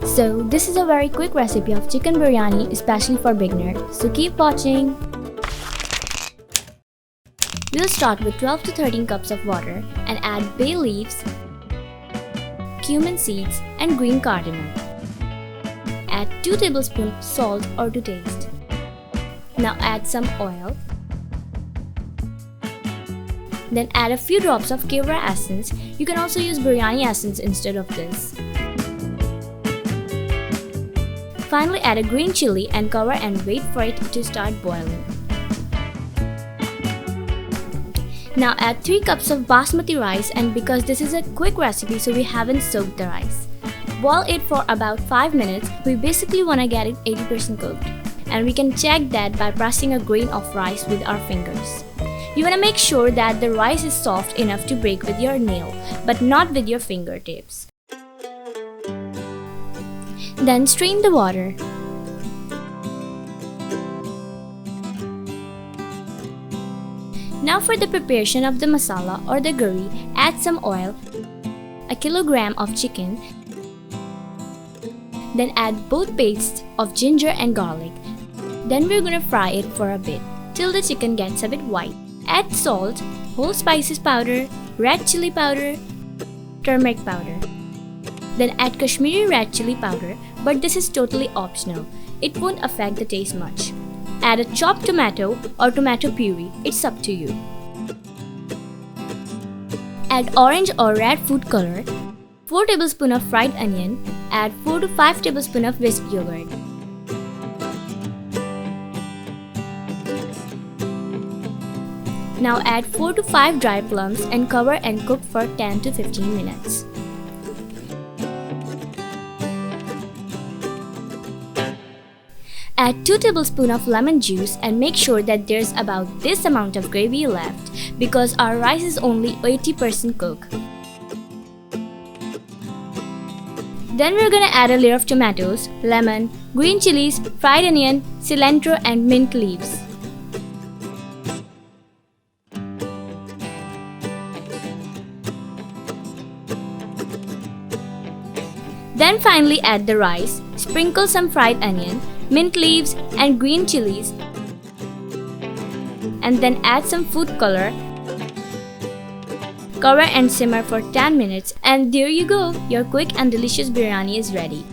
So this is a very quick recipe of chicken biryani, especially for beginners. So keep watching. We'll start with 12 to 13 cups of water and add bay leaves, cumin seeds and green cardamom. Add 2 tablespoons salt or to taste. Now add some oil. Then add a few drops of Kewra Essence. You can also use biryani essence instead of this. Finally add a green chili and cover and wait for it to start boiling. Now add 3 cups of basmati rice, and because this is a quick recipe so we haven't soaked the rice. Boil it for about 5 minutes. We basically want to get it 80% cooked. And we can check that by pressing a grain of rice with our fingers. You want to make sure that the rice is soft enough to break with your nail, but not with your fingertips. Then strain the water. Now for the preparation of the masala or the gurry, add some oil, a kilogram of chicken, then add both pastes of ginger and garlic. Then we're gonna fry it for a bit till the chicken gets a bit white. Add salt, whole spices powder, red chili powder, turmeric powder. Then add Kashmiri red chili powder, but this is totally optional. It won't affect the taste much. Add a chopped tomato or tomato puree, it's up to you. Add orange or red food color, 4 tablespoons of fried onion, add 4 to 5 tablespoons of whisked yogurt. Now add 4 to 5 dry plums and cover and cook for 10 to 15 minutes. Add 2 tablespoons of lemon juice and make sure that there's about this amount of gravy left because our rice is only 80% cooked. Then we're gonna add a layer of tomatoes, lemon, green chilies, fried onion, cilantro and mint leaves. Then finally add the rice, sprinkle some fried onion, mint leaves and green chilies, and then add some food color. Cover and simmer for 10 minutes, and there you go, your quick and delicious biryani is ready.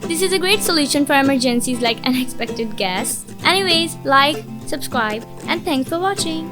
This is a great solution for emergencies like unexpected guests. Anyways, like, subscribe, and thanks for watching.